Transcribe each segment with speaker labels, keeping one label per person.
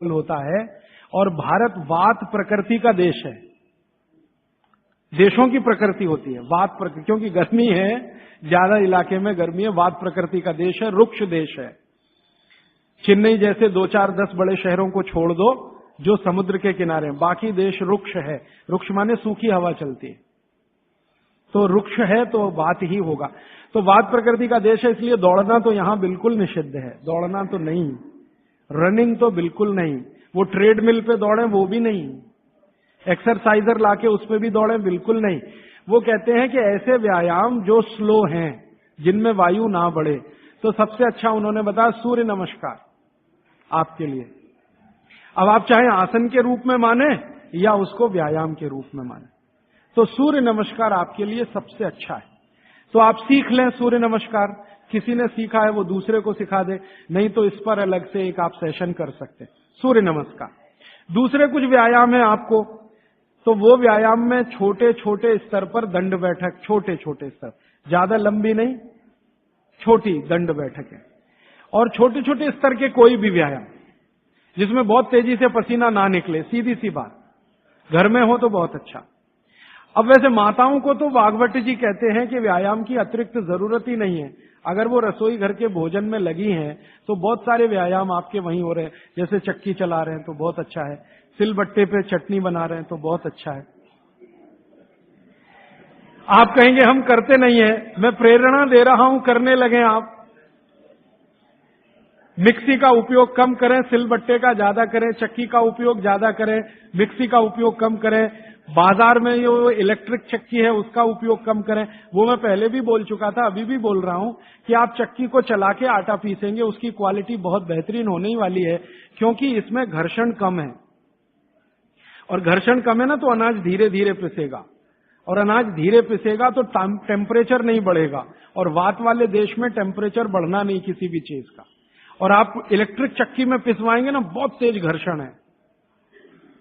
Speaker 1: होता है। और भारत वात प्रकृति का देश है। देशों की प्रकृति होती है वात प्रकृति, क्योंकि गर्मी है, ज्यादा इलाके में गर्मी है, वात प्रकृति का देश है, रुक्ष देश है। चेन्नई जैसे 2, 4, 10 बड़े शहरों को छोड़ दो जो समुद्र के किनारे, बाकी देश रुक्ष है। रुक्ष माने सूखी हवा चलती है, तो रुक्ष है तो वात ही होगा। तो वात प्रकृति का देश है, इसलिए दौड़ना तो यहां बिल्कुल निषिद्ध है। दौड़ना तो नहीं, रनिंग तो बिल्कुल नहीं, वो ट्रेडमिल पे दौड़े वो भी नहीं, एक्सरसाइजर लाके उस पे भी दौड़े बिल्कुल नहीं। वो कहते हैं कि ऐसे व्यायाम जो स्लो हैं, जिनमें वायु ना बढ़े, तो सबसे अच्छा उन्होंने बताया सूर्य नमस्कार आपके लिए। अब आप चाहे आसन के रूप में माने या उसको व्यायाम के रूप में माने, तो सूर्य नमस्कार आपके लिए सबसे अच्छा है। तो आप सीख लें सूर्य नमस्कार, किसी ने सीखा है वो दूसरे को सिखा दे, नहीं तो इस पर अलग से एक आप सेशन कर सकते हैं सूर्य नमस्कार। दूसरे कुछ व्यायाम है आपको, तो वो व्यायाम में छोटे छोटे स्तर पर दंड बैठक, छोटे छोटे स्तर, ज्यादा लंबी नहीं, छोटी दंड बैठक है। और छोटे छोटे स्तर के कोई भी व्यायाम जिसमें बहुत तेजी से पसीना ना निकले, सीधी सी बात, घर में हो तो बहुत अच्छा। अब वैसे माताओं को तो वाघभट्ट जी कहते हैं कि व्यायाम की अतिरिक्त जरूरत ही नहीं है। अगर वो रसोई घर के भोजन में लगी हैं तो बहुत सारे व्यायाम आपके वहीं हो रहे हैं। जैसे चक्की चला रहे हैं तो बहुत अच्छा है, सिलबट्टे पे चटनी बना रहे हैं तो बहुत अच्छा है। आप कहेंगे हम करते नहीं है, मैं प्रेरणा दे रहा हूं, करने लगे आप। मिक्सी का उपयोग कम करें, सिलबट्टे का ज्यादा करें, चक्की का उपयोग ज्यादा करें, मिक्सी का उपयोग कम करें, बाजार में जो इलेक्ट्रिक चक्की है उसका उपयोग कम करें। वो मैं पहले भी बोल चुका था, अभी भी बोल रहा हूं कि आप चक्की को चला के आटा पीसेंगे, उसकी क्वालिटी बहुत बेहतरीन होने ही वाली है, क्योंकि इसमें घर्षण कम है। और घर्षण कम है ना, तो अनाज धीरे धीरे पिसेगा, और अनाज धीरे पिसेगा तो टेम्परेचर नहीं बढ़ेगा। और वात वाले देश में टेम्परेचर बढ़ना नहीं किसी भी चीज का। और आप इलेक्ट्रिक चक्की में पिसवाएंगे ना, बहुत तेज घर्षण है,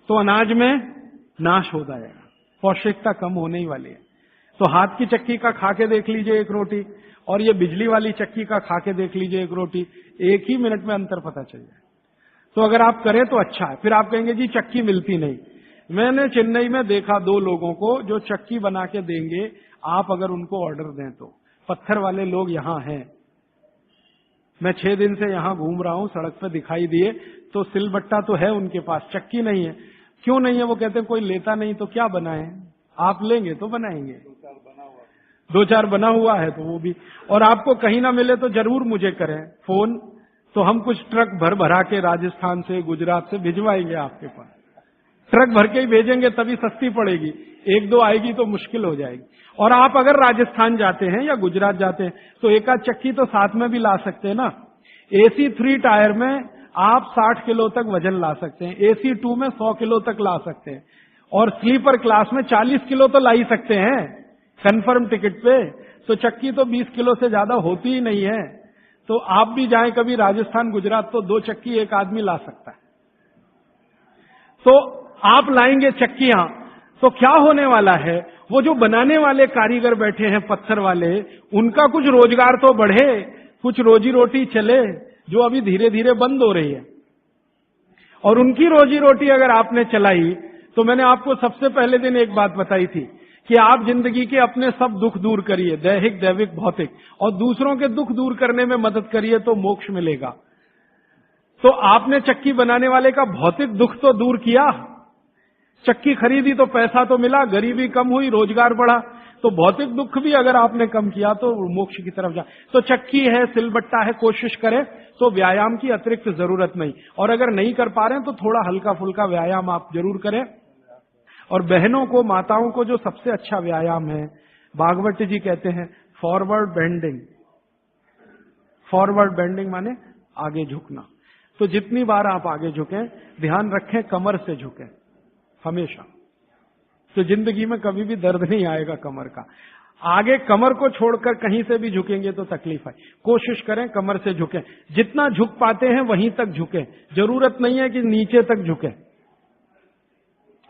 Speaker 1: तो अनाज में नाश हो जाएगा, पौष्टिकता कम होने ही वाली है। तो हाथ की चक्की का खा के देख लीजिए एक रोटी, और ये बिजली वाली चक्की का खा के देख लीजिए एक रोटी, एक ही मिनट में अंतर पता चल जाए। तो अगर आप करें तो अच्छा है। फिर आप कहेंगे जी चक्की मिलती नहीं। मैंने चेन्नई में देखा 2 लोगों को जो चक्की बना के देंगे, आप अगर उनको ऑर्डर दें तो। पत्थर वाले लोग यहां हैं, मैं 6 दिन से यहां घूम रहा हूं, सड़क पर दिखाई दिए, तो सिलबट्टा तो है उनके पास, चक्की नहीं है। क्यों नहीं है? वो कहते हैं कोई लेता नहीं तो क्या बनाए, आप लेंगे तो बनाएंगे। 2-4 बना हुआ है तो वो भी। और आपको कहीं ना मिले तो जरूर मुझे करें फोन, तो हम कुछ ट्रक भर भरा के राजस्थान से, गुजरात से भिजवाएंगे आपके पास। ट्रक भर के ही भेजेंगे तभी सस्ती पड़ेगी, 1-2 आएगी तो मुश्किल हो जाएगी। और आप अगर राजस्थान जाते हैं या गुजरात जाते हैं तो एक आध चक्की तो साथ में भी ला सकते हैं ना। AC 3 टायर में आप 60 किलो तक वजन ला सकते हैं, AC 2 में 100 किलो तक ला सकते हैं, और स्लीपर क्लास में 40 किलो तो ला ही सकते हैं कंफर्म टिकट पे। तो चक्की तो 20 किलो से ज्यादा होती ही नहीं है। तो आप भी जाएं कभी राजस्थान गुजरात तो 2 चक्की एक आदमी ला सकता है। तो आप लाएंगे चक्कियां तो क्या होने वाला है, वो जो बनाने वाले कारीगर बैठे हैं पत्थर वाले, उनका कुछ रोजगार तो बढ़े, कुछ रोजी रोटी चले, जो अभी धीरे धीरे बंद हो रही है। और उनकी रोजी रोटी अगर आपने चलाई, तो मैंने आपको सबसे पहले दिन एक बात बताई थी कि आप जिंदगी के अपने सब दुख दूर करिए, दैहिक, दैविक, भौतिक, और दूसरों के दुख दूर करने में मदद करिए तो मोक्ष मिलेगा। तो आपने चक्की बनाने वाले का भौतिक दुख तो दूर किया, चक्की खरीदी तो पैसा तो मिला, गरीबी कम हुई, रोजगार बढ़ा, तो भौतिक दुख भी अगर आपने कम किया तो मोक्ष की तरफ जा। तो चक्की है, सिलबट्टा है, कोशिश करें तो व्यायाम की अतिरिक्त जरूरत नहीं। और अगर नहीं कर पा रहे हैं तो थोड़ा हल्का फुल्का व्यायाम आप जरूर करें। और बहनों को, माताओं को जो सबसे अच्छा व्यायाम है, भागवत जी कहते हैं फॉरवर्ड बेंडिंग। फॉरवर्ड बेंडिंग माने आगे झुकना। तो जितनी बार आप आगे झुकें, ध्यान रखें कमर से झुकें हमेशा, तो जिंदगी में कभी भी दर्द नहीं आएगा कमर का। आगे कमर को छोड़कर कहीं से भी झुकेंगे तो तकलीफ है। कोशिश करें कमर से झुकें, जितना झुक पाते हैं वहीं तक झुकें, जरूरत नहीं है कि नीचे तक झुकें।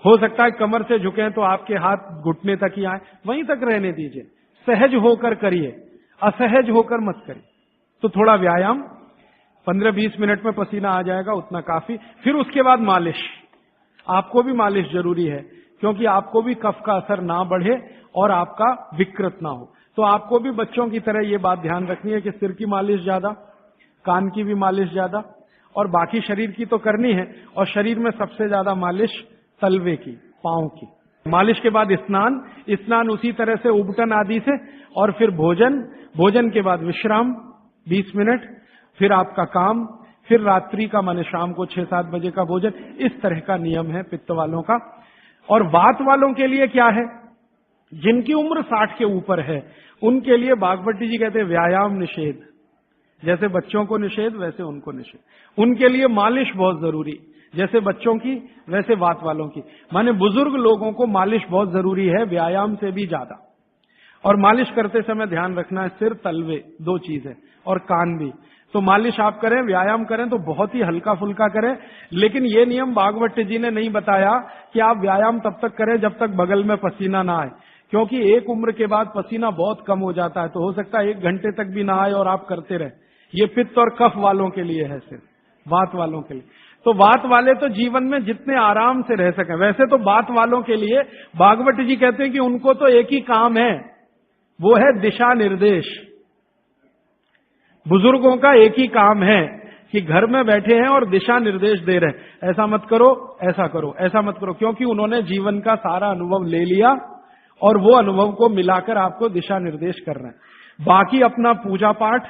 Speaker 1: हो सकता है कमर से झुकें तो आपके हाथ घुटने तक ही आए, वहीं तक रहने दीजिए, सहज होकर करिए, असहज होकर मत करिए। तो थोड़ा व्यायाम 15-20 मिनट में पसीना आ जाएगा, उतना काफी। फिर उसके बाद मालिश, आपको भी मालिश जरूरी है, क्योंकि आपको भी कफ का असर ना बढ़े और आपका विकृत ना हो। तो आपको भी बच्चों की तरह ये बात ध्यान रखनी है कि सिर की मालिश ज्यादा, कान की भी मालिश ज्यादा, और बाकी शरीर की तो करनी है। और शरीर में सबसे ज्यादा मालिश तलवे की, पांव की। मालिश के बाद स्नान, स्नान उसी तरह से उबटन आदि से, और फिर भोजन, भोजन के बाद विश्राम 20 मिनट, फिर आपका काम, फिर रात्रि का माने शाम को 6-7 बजे का भोजन। इस तरह का नियम है पित्त वालों का। और वात वालों के लिए क्या है? जिनकी उम्र 60 के ऊपर है उनके लिए बागवती जी कहते हैं व्यायाम निषेध। जैसे बच्चों को निषेध वैसे उनको निषेध। उनके लिए मालिश बहुत जरूरी, जैसे बच्चों की वैसे वात वालों की। माने बुजुर्ग लोगों को मालिश बहुत जरूरी है, व्यायाम से भी ज्यादा। और मालिश करते समय ध्यान रखना है, सिर तलवे 2 चीज है, और कान भी। तो मालिश आप करें, व्यायाम करें तो बहुत ही हल्का फुल्का करें। लेकिन ये नियम बागवती जी ने नहीं बताया कि आप व्यायाम तब तक करें जब तक बगल में पसीना ना आए, क्योंकि एक उम्र के बाद पसीना बहुत कम हो जाता है। तो हो सकता है 1 घंटे तक भी ना आए और आप करते रहे। ये पित्त और कफ वालों के लिए है, सिर्फ वात वालों के लिए। तो वात वाले तो जीवन में जितने आराम से रह सकें। वैसे तो वात वालों के लिए बागवती जी कहते हैं कि उनको तो एक ही काम है, वो है दिशा निर्देश। बुजुर्गों का एक ही काम है कि घर में बैठे हैं और दिशा निर्देश दे रहे हैं, ऐसा मत करो, ऐसा करो, ऐसा मत करो, क्योंकि उन्होंने जीवन का सारा अनुभव ले लिया और वो अनुभव को मिलाकर आपको दिशा निर्देश कर रहे हैं। बाकी अपना पूजा पाठ,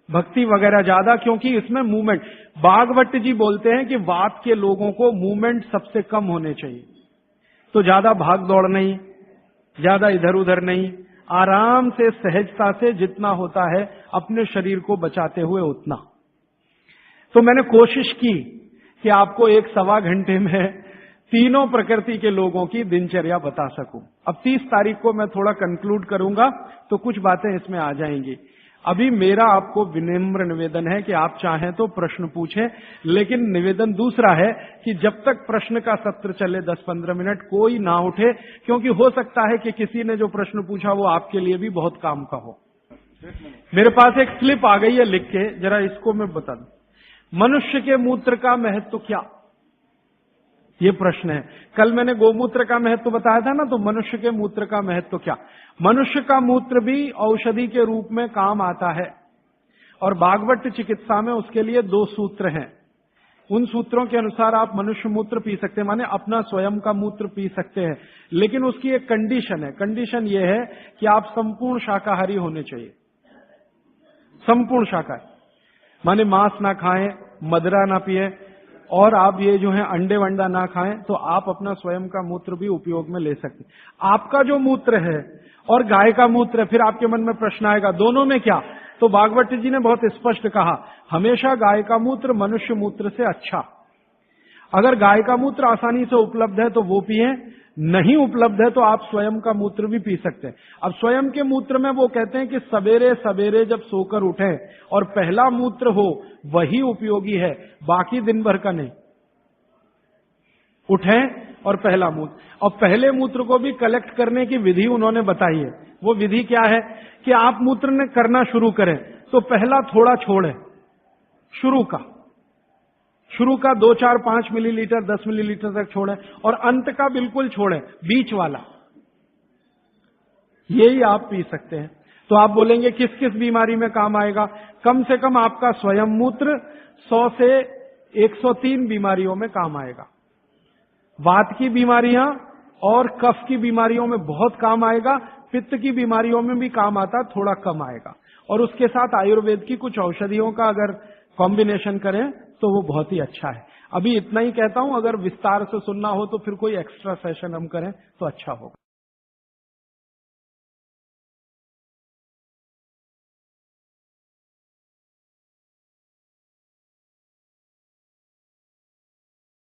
Speaker 1: भक्ति वगैरह ज्यादा, क्योंकि इसमें मूवमेंट, बागवती जी बोलते हैं कि वात के लोगों को मूवमेंट सबसे कम होने चाहिए। तो ज्यादा भाग दौड़ नहीं, ज्यादा इधर उधर नहीं, आराम से सहजता से जितना होता है अपने शरीर को बचाते हुए उतना। तो मैंने कोशिश की कि आपको 1-1.25 घंटे में तीनों प्रकृति के लोगों की दिनचर्या बता सकूं। अब 30 तारीख को मैं थोड़ा कंक्लूड करूंगा तो कुछ बातें इसमें आ जाएंगी। अभी मेरा आपको विनम्र निवेदन है कि आप चाहें तो प्रश्न पूछें, लेकिन निवेदन दूसरा है कि जब तक प्रश्न का सत्र चले 10-15 मिनट कोई ना उठे, क्योंकि हो सकता है कि किसी ने जो प्रश्न पूछा वो आपके लिए भी बहुत काम का हो। मेरे पास एक स्लिप आ गई है, लिख के जरा इसको मैं बता दूं। मनुष्य के मूत्र का महत्व क्या? ये प्रश्न है। कल मैंने गोमूत्र का महत्व बताया था ना, तो मनुष्य के मूत्र का महत्व क्या? मनुष्य का मूत्र भी औषधि के रूप में काम आता है, और भागवत चिकित्सा में उसके लिए 2 सूत्र हैं। उन सूत्रों के अनुसार आप मनुष्य मूत्र पी सकते हैं, माने अपना स्वयं का मूत्र पी सकते हैं। लेकिन उसकी एक कंडीशन है। कंडीशन यह है कि आप संपूर्ण शाकाहारी होने चाहिए। संपूर्ण शाकाहारी माने मांस ना खाएं, मदिरा ना पिए, और आप ये जो है अंडे वंडा ना खाएं, तो आप अपना स्वयं का मूत्र भी उपयोग में ले सकते हैं। आपका जो मूत्र है और गाय का मूत्र है, फिर आपके मन में प्रश्न आएगा दोनों में क्या? तो भागवती जी ने बहुत स्पष्ट कहा, हमेशा गाय का मूत्र मनुष्य मूत्र से अच्छा। अगर गाय का मूत्र आसानी से उपलब्ध है तो वो पिए, नहीं उपलब्ध है तो आप स्वयं का मूत्र भी पी सकते हैं। अब स्वयं के मूत्र में वो कहते हैं कि सवेरे सवेरे जब सोकर उठें और पहला मूत्र हो वही उपयोगी है, बाकी दिन भर का नहीं। उठें और पहला मूत्र, और पहले मूत्र को भी कलेक्ट करने की विधि उन्होंने बताई है। वो विधि क्या है कि आप मूत्र करना शुरू करें तो पहला थोड़ा छोड़ें, शुरू का 2, 4, 5 मिलीलीटर 10 मिलीलीटर तक छोड़ें, और अंत का बिल्कुल छोड़ें, बीच वाला यही आप पी सकते हैं। तो आप बोलेंगे किस किस बीमारी में काम आएगा? कम से कम आपका स्वयं मूत्र 100 से 103 बीमारियों में काम आएगा। वात की बीमारियां और कफ की बीमारियों में बहुत काम आएगा, पित्त की बीमारियों में भी काम आता, थोड़ा कम आएगा। और उसके साथ आयुर्वेद की कुछ औषधियों का अगर कॉम्बिनेशन करें तो वो बहुत ही अच्छा है। अभी इतना ही कहता हूं, अगर विस्तार से सुनना हो तो फिर कोई एक्स्ट्रा सेशन हम करें तो अच्छा होगा।